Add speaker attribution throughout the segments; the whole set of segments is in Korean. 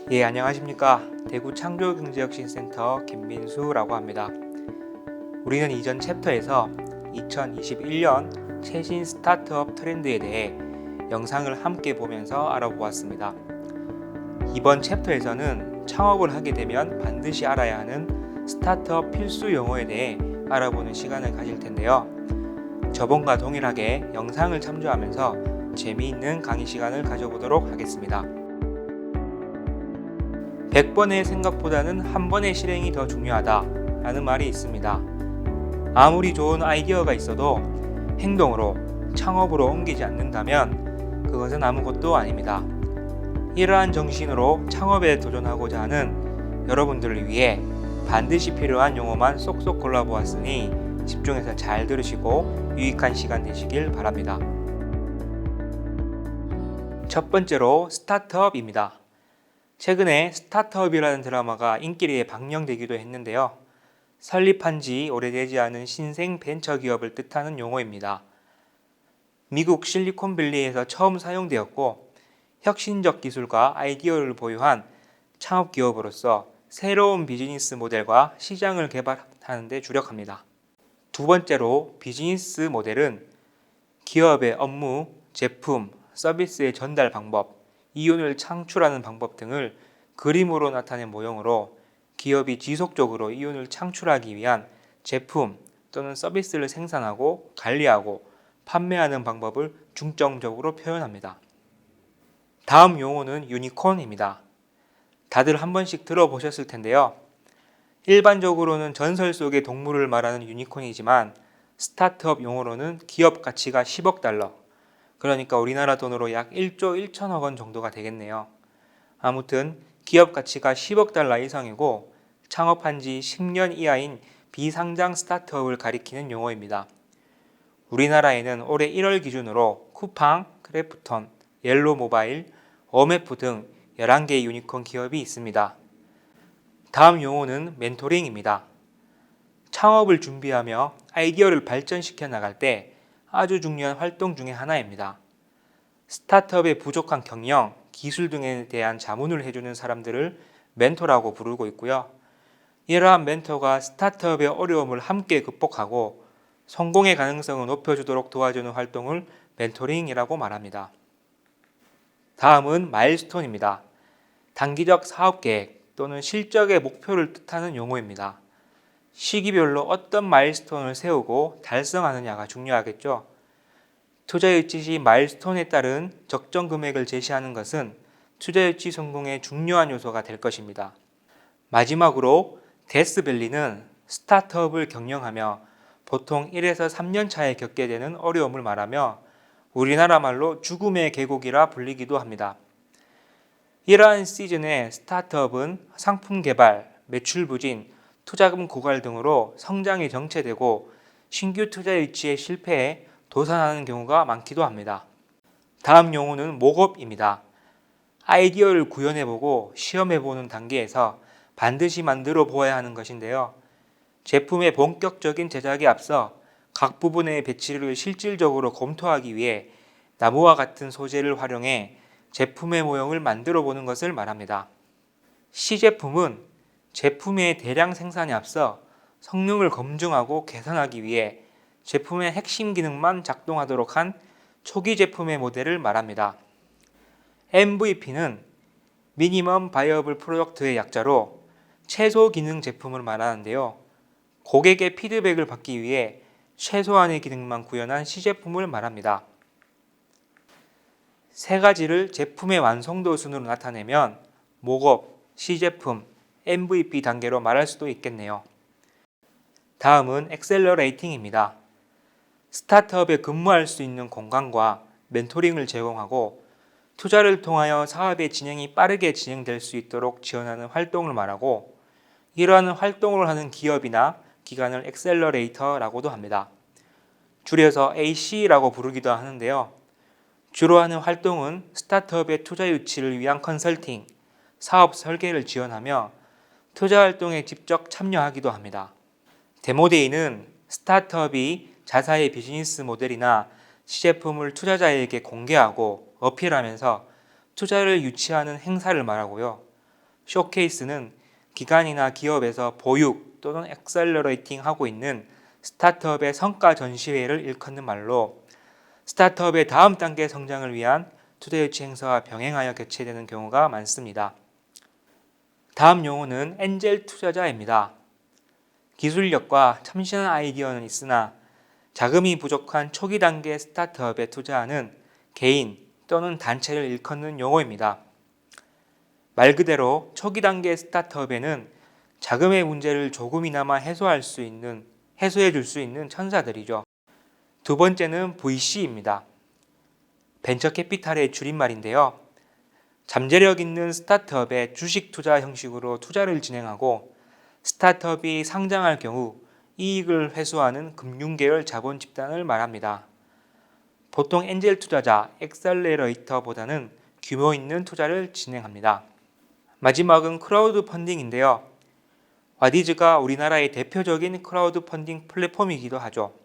Speaker 1: 예, 안녕하십니까. 대구 창조경제혁신센터 김민수라고 합니다. 우리는 이전 챕터에서 2021년 최신 스타트업 트렌드에 대해 영상을 함께 보면서 알아보았습니다. 이번 챕터에서는 창업을 하게 되면 반드시 알아야 하는 스타트업 필수 용어에 대해 알아보는 시간을 가질 텐데요. 저번과 동일하게 영상을 참조하면서 재미있는 강의 시간을 가져보도록 하겠습니다. 100번의 생각보다는 한 번의 실행이 더 중요하다 라는 말이 있습니다. 아무리 좋은 아이디어가 있어도 행동으로, 창업으로 옮기지 않는다면 그것은 아무것도 아닙니다. 이러한 정신으로 창업에 도전하고자 하는 여러분들을 위해 반드시 필요한 용어만 쏙쏙 골라보았으니 집중해서 잘 들으시고 유익한 시간 되시길 바랍니다. 첫 번째로 스타트업입니다. 최근에 스타트업이라는 드라마가 인기리에 방영되기도 했는데요. 설립한 지 오래되지 않은 신생 벤처 기업을 뜻하는 용어입니다. 미국 실리콘밸리에서 처음 사용되었고 혁신적 기술과 아이디어를 보유한 창업 기업으로서 새로운 비즈니스 모델과 시장을 개발하는 데 주력합니다. 두 번째로 비즈니스 모델은 기업의 업무, 제품, 서비스의 전달 방법, 이윤을 창출하는 방법 등을 그림으로 나타낸 모형으로 기업이 지속적으로 이윤을 창출하기 위한 제품 또는 서비스를 생산하고 관리하고 판매하는 방법을 중점적으로 표현합니다. 다음 용어는 유니콘입니다. 다들 한 번씩 들어보셨을 텐데요. 일반적으로는 전설 속의 동물을 말하는 유니콘이지만 스타트업 용어로는 기업 가치가 10억 달러, 그러니까 우리나라 돈으로 약 1조 1천억 원 정도가 되겠네요. 아무튼 기업 가치가 10억 달러 이상이고 창업한 지 10년 이하인 비상장 스타트업을 가리키는 용어입니다. 우리나라에는 올해 1월 기준으로 쿠팡, 크래프톤, 옐로모바일, 어메프 등 11개의 유니콘 기업이 있습니다. 다음 용어는 멘토링입니다. 창업을 준비하며 아이디어를 발전시켜 나갈 때 아주 중요한 활동 중의 하나입니다. 스타트업의 부족한 경영, 기술 등에 대한 자문을 해주는 사람들을 멘토라고 부르고 있고요. 이러한 멘토가 스타트업의 어려움을 함께 극복하고 성공의 가능성을 높여주도록 도와주는 활동을 멘토링이라고 말합니다. 다음은 마일스톤입니다. 단기적 사업 계획 또는 실적의 목표를 뜻하는 용어입니다. 시기별로 어떤 마일스톤을 세우고 달성하느냐가 중요하겠죠. 투자유치 시 마일스톤에 따른 적정 금액을 제시하는 것은 투자유치 성공의 중요한 요소가 될 것입니다. 마지막으로 데스밸리는 스타트업을 경영하며 보통 1에서 3년 차에 겪게 되는 어려움을 말하며 우리나라 말로 죽음의 계곡이라 불리기도 합니다. 이러한 시즌에 스타트업은 상품 개발, 매출 부진, 투자금 고갈 등으로 성장이 정체되고 신규 투자 유치에 실패해 도산하는 경우가 많기도 합니다. 다음 용어는 목업입니다. 아이디어를 구현해보고 시험해보는 단계에서 반드시 만들어 보아야 하는 것인데요. 제품의 본격적인 제작에 앞서 각 부분의 배치를 실질적으로 검토하기 위해 나무와 같은 소재를 활용해 제품의 모형을 만들어 보는 것을 말합니다. 시제품은 제품의 대량 생산에 앞서 성능을 검증하고 개선하기 위해 제품의 핵심 기능만 작동하도록 한 초기 제품의 모델을 말합니다. MVP는 미니멈 바이어블 프로덕트의 약자로 최소 기능 제품을 말하는데요. 고객의 피드백을 받기 위해 최소한의 기능만 구현한 시제품을 말합니다. 세 가지를 제품의 완성도 순으로 나타내면 목업, 시제품, MVP 단계로 말할 수도 있겠네요. 다음은 엑셀러레이팅입니다. 스타트업에 근무할 수 있는 공간과 멘토링을 제공하고 투자를 통하여 사업의 진행이 빠르게 진행될 수 있도록 지원하는 활동을 말하고 이러한 활동을 하는 기업이나 기관을 엑셀러레이터라고도 합니다. 줄여서 AC라고 부르기도 하는데요. 주로 하는 활동은 스타트업의 투자 유치를 위한 컨설팅, 사업 설계를 지원하며 투자 활동에 직접 참여하기도 합니다. 데모데이는 스타트업이 자사의 비즈니스 모델이나 시제품을 투자자에게 공개하고 어필하면서 투자를 유치하는 행사를 말하고요. 쇼케이스는 기관이나 기업에서 보육 또는 엑셀러레이팅 하고 있는 스타트업의 성과 전시회를 일컫는 말로 스타트업의 다음 단계 성장을 위한 투자 유치 행사와 병행하여 개최되는 경우가 많습니다. 다음 용어는 엔젤 투자자입니다. 기술력과 참신한 아이디어는 있으나 자금이 부족한 초기 단계 스타트업에 투자하는 개인 또는 단체를 일컫는 용어입니다. 말 그대로 초기 단계 스타트업에는 자금의 문제를 조금이나마 해소해 줄 수 있는 천사들이죠. 두 번째는 VC입니다. 벤처 캐피탈의 줄임말인데요. 잠재력 있는 스타트업에 주식 투자 형식으로 투자를 진행하고 스타트업이 상장할 경우 이익을 회수하는 금융계열 자본 집단을 말합니다. 보통 엔젤 투자자, 엑셀러레이터보다는 규모 있는 투자를 진행합니다. 마지막은 크라우드 펀딩인데요. 와디즈가 우리나라의 대표적인 크라우드 펀딩 플랫폼이기도 하죠.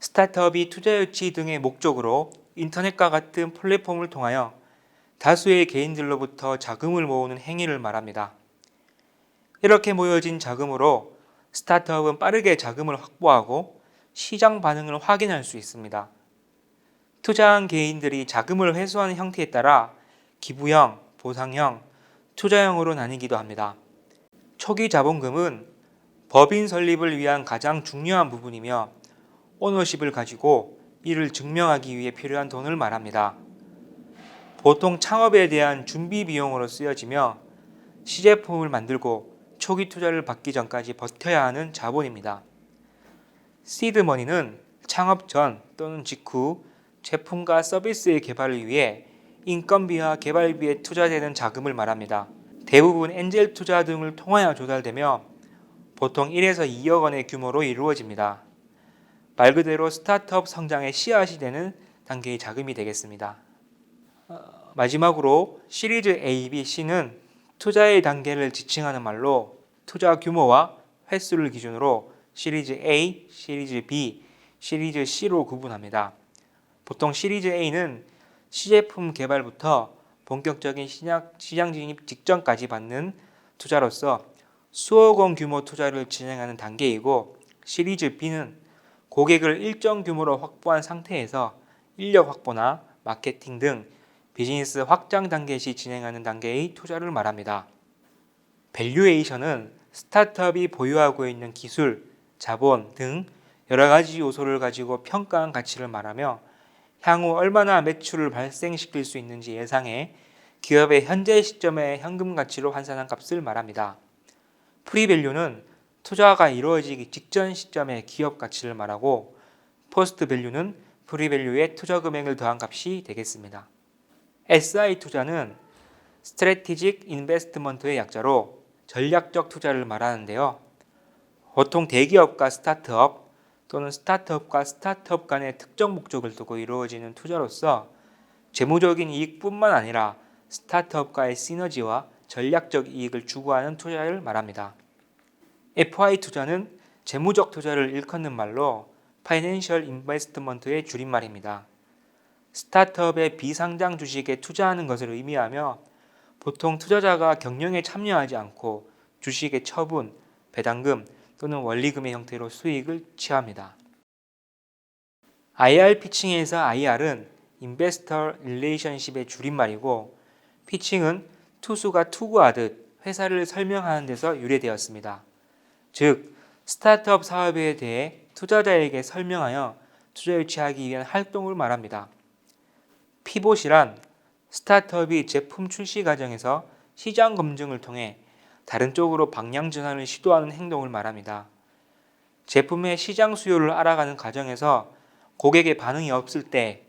Speaker 1: 스타트업이 투자 유치 등의 목적으로 인터넷과 같은 플랫폼을 통하여 다수의 개인들로부터 자금을 모으는 행위를 말합니다. 이렇게 모여진 자금으로 스타트업은 빠르게 자금을 확보하고 시장 반응을 확인할 수 있습니다. 투자한 개인들이 자금을 회수하는 형태에 따라 기부형, 보상형, 투자형으로 나뉘기도 합니다. 초기 자본금은 법인 설립을 위한 가장 중요한 부분이며 오너십을 가지고 이를 증명하기 위해 필요한 돈을 말합니다. 보통 창업에 대한 준비 비용으로 쓰여지며 시제품을 만들고 초기 투자를 받기 전까지 버텨야 하는 자본입니다. 시드머니는 창업 전 또는 직후 제품과 서비스의 개발을 위해 인건비와 개발비에 투자되는 자금을 말합니다. 대부분 엔젤 투자 등을 통하여 조달되며 보통 1에서 2억 원의 규모로 이루어집니다. 말 그대로 스타트업 성장의 씨앗이 되는 단계의 자금이 되겠습니다. 마지막으로 시리즈 A, B, C는 투자의 단계를 지칭하는 말로 투자 규모와 횟수를 기준으로 시리즈 A, 시리즈 B, 시리즈 C로 구분합니다. 보통 시리즈 A는 시제품 개발부터 본격적인 시장 진입 직전까지 받는 투자로서 수억 원 규모 투자를 진행하는 단계이고 시리즈 B는 고객을 일정 규모로 확보한 상태에서 인력 확보나 마케팅 등 비즈니스 확장 단계 시 진행하는 단계의 투자를 말합니다. 밸류에이션은 스타트업이 보유하고 있는 기술, 자본 등 여러 가지 요소를 가지고 평가한 가치를 말하며 향후 얼마나 매출을 발생시킬 수 있는지 예상해 기업의 현재 시점의 현금 가치로 환산한 값을 말합니다. 프리밸류는 투자가 이루어지기 직전 시점의 기업 가치를 말하고 포스트 밸류는 프리밸류에 투자 금액을 더한 값이 되겠습니다. SI 투자는 스트래티직 인베스트먼트의 약자로 전략적 투자를 말하는데요. 보통 대기업과 스타트업 또는 스타트업과 스타트업 간의 특정 목적을 두고 이루어지는 투자로서 재무적인 이익뿐만 아니라 스타트업과의 시너지와 전략적 이익을 추구하는 투자를 말합니다. FI 투자는 재무적 투자를 일컫는 말로 파이낸셜 인베스트먼트의 줄임말입니다. 스타트업의 비상장 주식에 투자하는 것을 의미하며 보통 투자자가 경영에 참여하지 않고 주식의 처분, 배당금 또는 원리금의 형태로 수익을 취합니다. IR 피칭에서 IR은 인베스터 릴레이션십의 줄임말이고 피칭은 투수가 투구하듯 회사를 설명하는 데서 유래되었습니다. 즉, 스타트업 사업에 대해 투자자에게 설명하여 투자 유치하기 위한 활동을 말합니다. 피봇이란 스타트업이 제품 출시 과정에서 시장 검증을 통해 다른 쪽으로 방향 전환을 시도하는 행동을 말합니다. 제품의 시장 수요를 알아가는 과정에서 고객의 반응이 없을 때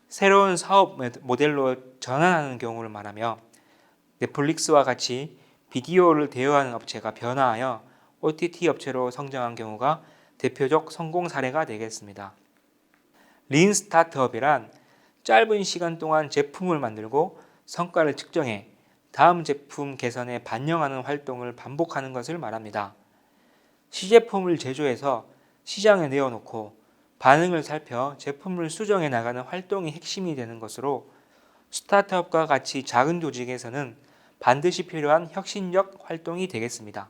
Speaker 1: 새로운 사업 모델로 전환하는 경우를 말하며 넷플릭스와 같이 비디오를 대여하는 업체가 변화하여 OTT 업체로 성장한 경우가 대표적 성공 사례가 되겠습니다. 린 스타트업이란 짧은 시간 동안 제품을 만들고 성과를 측정해 다음 제품 개선에 반영하는 활동을 반복하는 것을 말합니다. 시제품을 제조해서 시장에 내어놓고 반응을 살펴 제품을 수정해 나가는 활동이 핵심이 되는 것으로 스타트업과 같이 작은 조직에서는 반드시 필요한 혁신적 활동이 되겠습니다.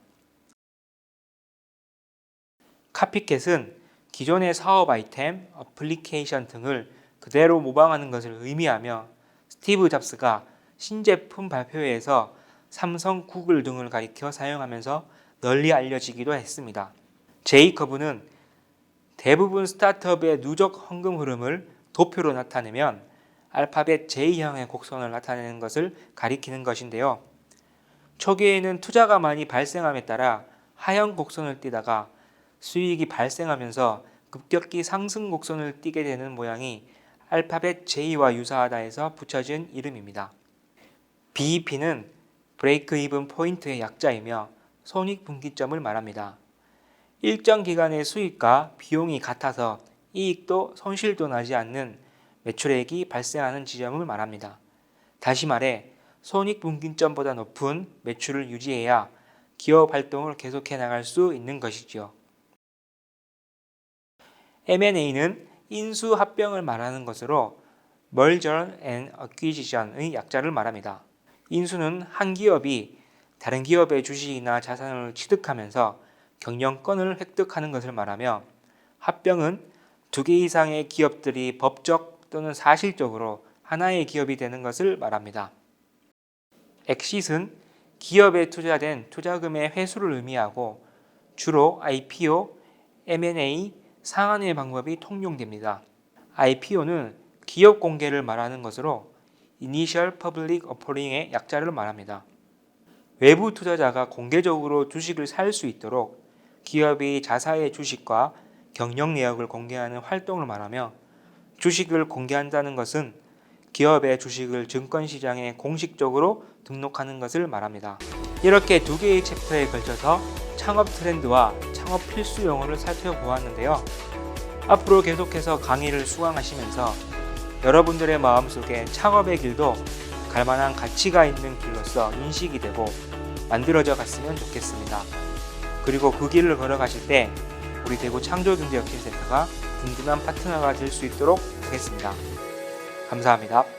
Speaker 1: 카피캣은 기존의 사업 아이템, 어플리케이션 등을 그대로 모방하는 것을 의미하며 스티브 잡스가 신제품 발표회에서 삼성, 구글 등을 가리켜 사용하면서 널리 알려지기도 했습니다. 제이커브는 대부분 스타트업의 누적 헌금 흐름을 도표로 나타내면 알파벳 J형의 곡선을 나타내는 것을 가리키는 것인데요. 초기에는 투자가 많이 발생함에 따라 하형 곡선을 띠다가 수익이 발생하면서 급격히 상승 곡선을 띠게 되는 모양이 알파벳 J와 유사하다 해서 붙여진 이름입니다. BEP는 브레이크 이븐 포인트의 약자이며 손익분기점을 말합니다. 일정 기간의 수익과 비용이 같아서 이익도 손실도 나지 않는 매출액이 발생하는 지점을 말합니다. 다시 말해 손익분기점보다 높은 매출을 유지해야 기업 활동을 계속해 나갈 수 있는 것이지요. M&A는 인수 합병을 말하는 것으로 Merger and Acquisition의 약자를 말합니다. 인수는 한 기업이 다른 기업의 주식이나 자산을 취득하면서 경영권을 획득하는 것을 말하며 합병은 두 개 이상의 기업들이 법적 또는 사실적으로 하나의 기업이 되는 것을 말합니다. 엑싯은 기업에 투자된 투자금의 회수를 의미하고 주로 IPO, M&A, 상한의 방법이 통용됩니다. IPO는 기업 공개를 말하는 것으로 Initial Public Offering의 약자를 말합니다. 외부 투자자가 공개적으로 주식을 살 수 있도록 기업이 자사의 주식과 경영 내역을 공개하는 활동을 말하며 주식을 공개한다는 것은 기업의 주식을 증권시장에 공식적으로 등록하는 것을 말합니다. 이렇게 두 개의 챕터에 걸쳐서 창업 트렌드와 창업 필수 용어를 살펴보았는데요. 앞으로 계속해서 강의를 수강하시면서 여러분들의 마음속에 창업의 길도 갈만한 가치가 있는 길로서 인식이 되고 만들어져 갔으면 좋겠습니다. 그리고 그 길을 걸어가실 때 우리 대구 창조경제혁신센터가 든든한 파트너가 될 수 있도록 하겠습니다. 감사합니다.